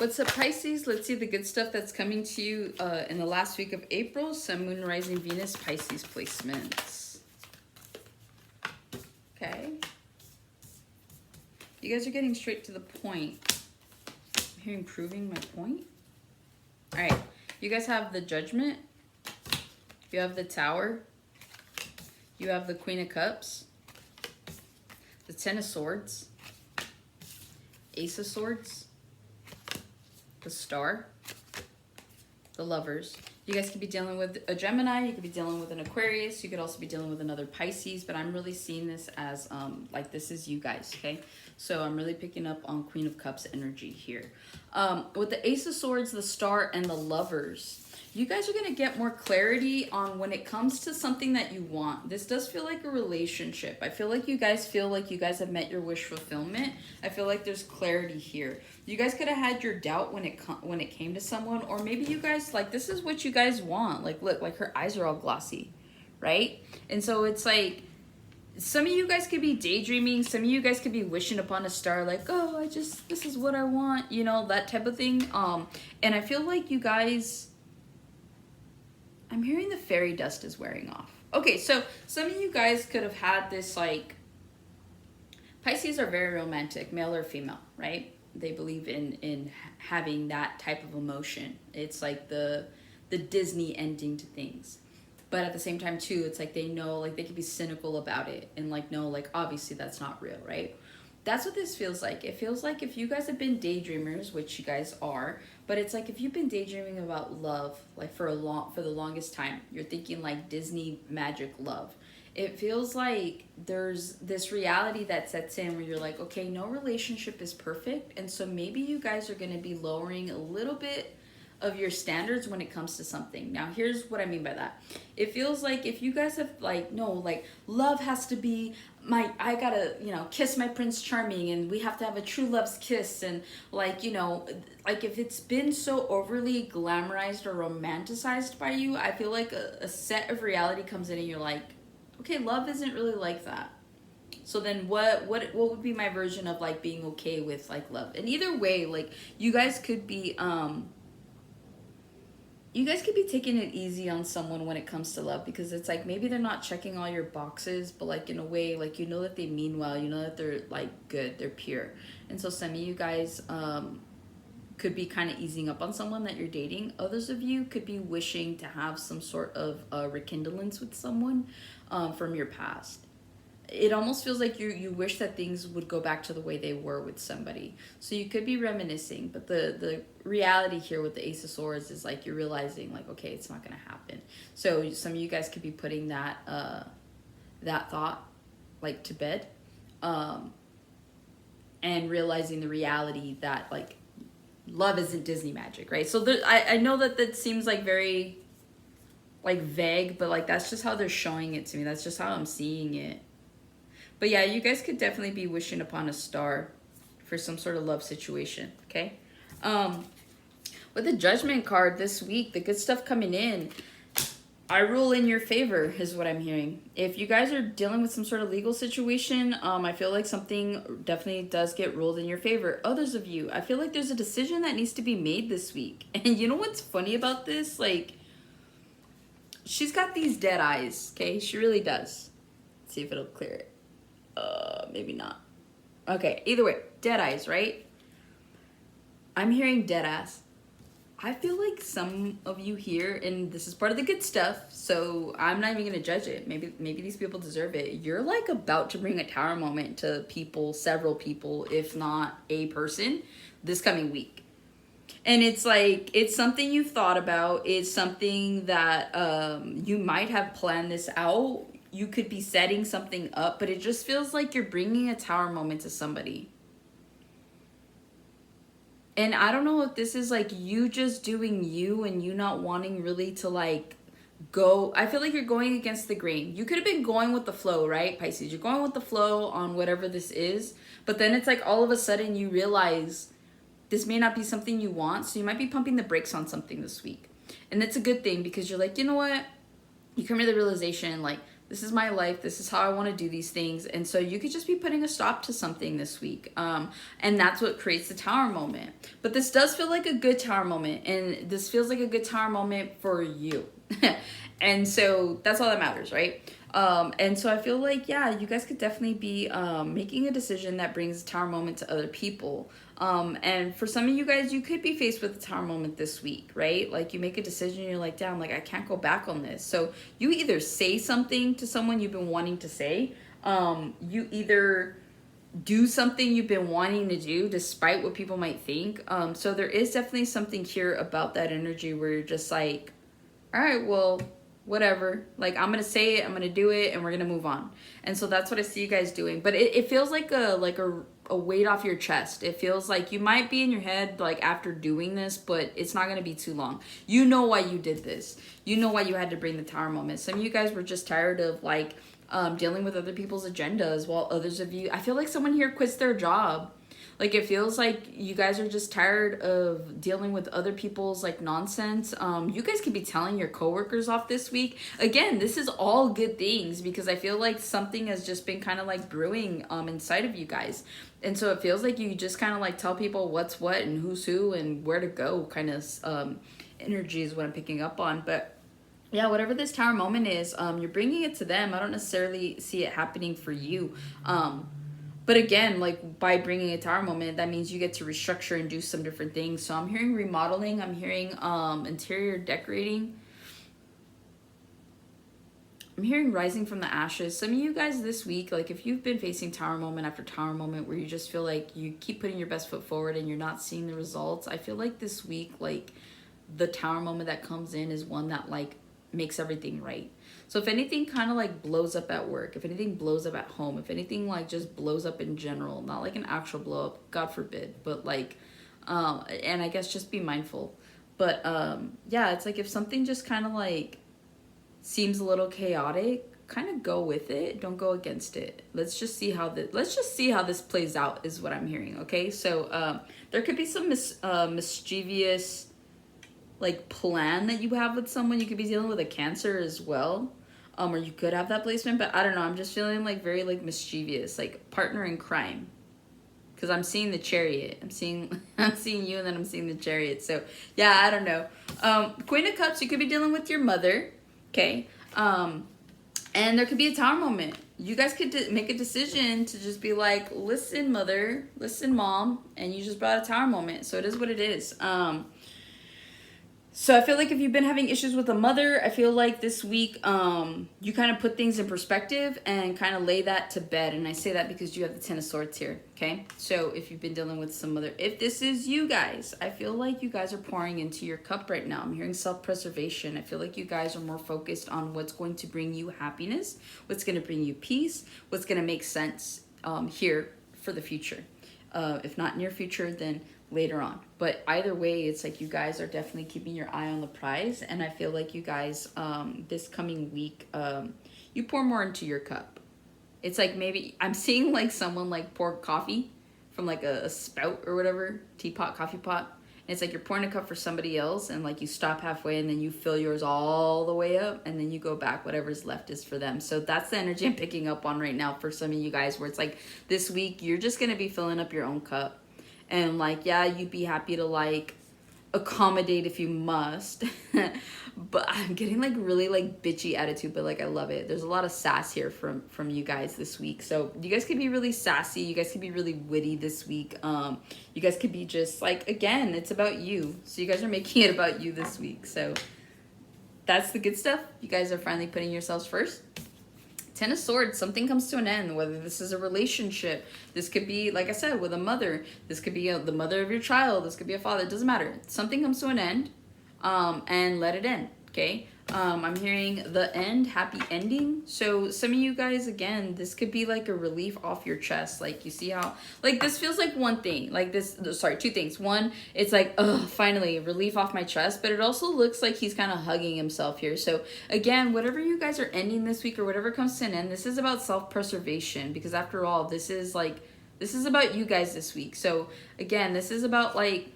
What's up, Pisces? Let's see the good stuff that's coming to you in the last week of April. Sun, Moon, Rising, Venus, Pisces placements. Okay. You guys are getting straight to the point. I'm hearing proving my point. All right. You guys have the Judgment. You have the Tower. You have the Queen of Cups. The Ten of Swords. Ace of Swords. The Star. The Lovers. You guys could be dealing with a Gemini. You could be dealing with an Aquarius. You could also be dealing with another Pisces. But I'm really seeing this as like this is you guys, okay? So I'm really picking up on Queen of Cups energy here. With the Ace of Swords, the Star, and the Lovers, you guys are going to get more clarity on when it comes to something that you want. This does feel like a relationship. I feel like you guys have met your wish fulfillment. I feel like there's clarity here. You guys could have had your doubt when it came to someone, or maybe you guys, like, this is what you guys want. Like, look, like her eyes are all glossy, right? And so it's like, some of you guys could be daydreaming. Some of you guys could be wishing upon a star, like, oh, this is what I want, you know, that type of thing. And I feel like you guys, I'm hearing the fairy dust is wearing off. Okay, so some of you guys could have had this, like, Pisces are very romantic, male or female, right? They believe in having that type of emotion. It's like the Disney ending to things. But at the same time, too, it's like they know, like, they could be cynical about it and, like, no, like, obviously that's not real, right? That's what this feels like. It feels like if you guys have been daydreamers, which you guys are, but it's like if you've been daydreaming about love, like, for the longest time, you're thinking, like, Disney magic love. It feels like there's this reality that sets in where you're like, okay, no relationship is perfect, and so maybe you guys are going to be lowering a little bit of your standards when it comes to something. Now, here's what I mean by that. It feels like if you guys have, like, no, like, love has to be I gotta, you know, kiss my Prince Charming, and we have to have a true love's kiss, and, like, you know, like, if it's been so overly glamorized or romanticized by you, I feel like a set of reality comes in and you're like, okay, love isn't really like that. So then what would be my version of, like, being okay with, like, love? And either way, like, you guys could be taking it easy on someone when it comes to love, because it's like maybe they're not checking all your boxes, but, like, in a way, like, you know that they mean well, you know that they're, like, good, they're pure. And so some of you guys could be kind of easing up on someone that you're dating. Others of you could be wishing to have some sort of rekindlance with someone from your past. It almost feels like you wish that things would go back to the way they were with somebody. So you could be reminiscing, but the reality here with the Ace of Swords is, like, you're realizing, like, okay, it's not going to happen. So some of you guys could be putting that thought, like, to bed, and realizing the reality that, like, love isn't Disney magic, right? So I know that seems, like, very, like, vague, but, like, that's just how they're showing it to me. That's just how I'm seeing it. But yeah, you guys could definitely be wishing upon a star for some sort of love situation, okay? With the Judgment card this week, the good stuff coming in, I rule in your favor is what I'm hearing. If you guys are dealing with some sort of legal situation, I feel like something definitely does get ruled in your favor. Others of you, I feel like there's a decision that needs to be made this week. And you know what's funny about this? Like, she's got these dead eyes, okay? She really does. Let's see if it'll clear it. Maybe not. Okay, either way, dead eyes, right? I'm hearing dead ass. I feel like some of you here, and this is part of the good stuff, so I'm not even gonna judge it. Maybe these people deserve it. You're, like, about to bring a tower moment to people, several people, if not a person, this coming week. And it's like, it's something you've thought about. It's something that you might have planned this out. You could be setting something up, but it just feels like you're bringing a tower moment to somebody. And I don't know if this is, like, you just doing you and you not wanting really to, like, go. I feel like you're going against the grain. You could have been going with the flow, right, Pisces? You're going with the flow on whatever this is. But then it's like all of a sudden you realize this may not be something you want. So you might be pumping the brakes on something this week. And it's a good thing, because you're like, you know what? You come to the realization, like, this is my life. This is how I want to do these things. And so you could just be putting a stop to something this week. And that's what creates the tower moment. But this does feel like a good tower moment, and this feels like a good tower moment for you. And so that's all that matters, right? And so I feel like, yeah, you guys could definitely be making a decision that brings a tower moment to other people. And for some of you guys, you could be faced with a tower moment this week, right? Like you make a decision, you're like, damn, like I can't go back on this. So you either say something to someone you've been wanting to say, you either do something you've been wanting to do despite what people might think. So there is definitely something here about that energy where you're just like, all right, well, whatever. Like, I'm going to say it, I'm going to do it, and we're going to move on. And so that's what I see you guys doing. But it feels like a weight off your chest. It feels like you might be in your head, like, after doing this, but it's not going to be too long. You know why you did this. You know why you had to bring the tower moment. Some of you guys were just tired of, like, dealing with other people's agendas, while others of you, I feel like someone here quits their job. Like, it feels like you guys are just tired of dealing with other people's, like, nonsense. You guys could be telling your coworkers off this week. Again, this is all good things because I feel like something has just been kind of, like, brewing inside of you guys. And so it feels like you just kind of, like, tell people what's what and who's who and where to go kind of energy is what I'm picking up on. But yeah, whatever this tower moment is, you're bringing it to them. I don't necessarily see it happening for you. But again, like by bringing a tower moment, that means you get to restructure and do some different things. So I'm hearing remodeling. I'm hearing interior decorating. I'm hearing rising from the ashes. Some of you guys this week, like if you've been facing tower moment after tower moment where you just feel like you keep putting your best foot forward and you're not seeing the results, I feel like this week, like the tower moment that comes in is one that like makes everything right. So if anything kind of like blows up at work, if anything blows up at home, if anything like just blows up in general, not like an actual blow up, God forbid, but like, and I guess just be mindful. But yeah, it's like if something just kind of like seems a little chaotic, kind of go with it. Don't go against it. Let's just see how this plays out is what I'm hearing. Okay, so there could be some mischievous like plan that you have with someone. You could be dealing with a Cancer as well, or you could have that placement, but I don't know, I'm just feeling like very like mischievous, like partner in crime, because I'm seeing the Chariot. I'm seeing you, and then I'm seeing the Chariot. So yeah, I don't know. Queen of Cups, you could be dealing with your mother. Okay, and there could be a tower moment. You guys could make a decision to just be like, listen mother, listen mom, and you just brought a tower moment. So it is what it is. So I feel like if you've been having issues with a mother, I feel like this week you kind of put things in perspective and kind of lay that to bed. And I say that because you have the Ten of Swords here, okay? So if you've been dealing with some mother, if this is you guys, I feel like you guys are pouring into your cup right now. I'm hearing self-preservation. I feel like you guys are more focused on what's going to bring you happiness, what's going to bring you peace, what's going to make sense here for the future. If not near future, then later on. But either way, it's like you guys are definitely keeping your eye on the prize, and I feel like you guys this coming week you pour more into your cup. It's like maybe I'm seeing like someone like pour coffee from like a spout or whatever, teapot, coffee pot, and it's like you're pouring a cup for somebody else, and like you stop halfway and then you fill yours all the way up, and then you go back, whatever's left is for them. So that's the energy I'm picking up on right now for some of you guys, where it's like this week you're just gonna be filling up your own cup. And like, yeah, you'd be happy to like accommodate if you must. But I'm getting like really like bitchy attitude, but like I love it. There's a lot of sass here from you guys this week. So you guys could be really sassy. You guys could be really witty this week. You guys could be just like, again, it's about you. So you guys are making it about you this week. So that's the good stuff. You guys are finally putting yourselves first. Ten of Swords, something comes to an end, whether this is a relationship. This could be, like I said, with a mother. This could be the mother of your child. This could be a father. It doesn't matter. Something comes to an end, and let it end, okay? I'm hearing the end, happy ending. So some of you guys, again, this could be like a relief off your chest. Like, you see how, like, this feels like one thing. Like this, sorry, two things. One, it's like, oh, finally, relief off my chest. But it also looks like he's kind of hugging himself here. So again, whatever you guys are ending this week or whatever comes to an end, this is about self-preservation. Because after all, this is about you guys this week. So again, this is about like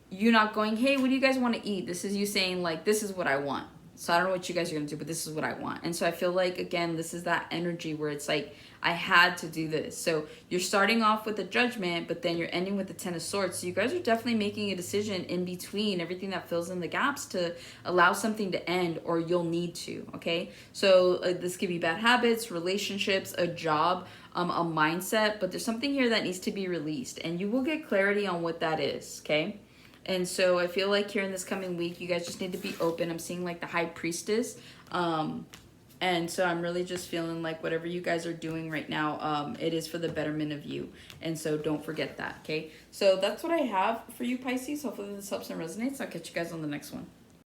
you not going, hey, what do you guys want to eat? This is you saying like, this is what I want. So I don't know what you guys are going to do, but this is what I want. And so I feel like, again, this is that energy where it's like, I had to do this. So you're starting off with the Judgment, but then you're ending with the Ten of Swords. So you guys are definitely making a decision in between everything that fills in the gaps to allow something to end, or you'll need to, okay? So this could be bad habits, relationships, a job, a mindset, but there's something here that needs to be released, and you will get clarity on what that is, okay? And so I feel like here in this coming week, you guys just need to be open. I'm seeing like the High Priestess. And so I'm really just feeling like whatever you guys are doing right now, it is for the betterment of you. And so don't forget that, okay? So that's what I have for you, Pisces. Hopefully this helps and resonates. I'll catch you guys on the next one.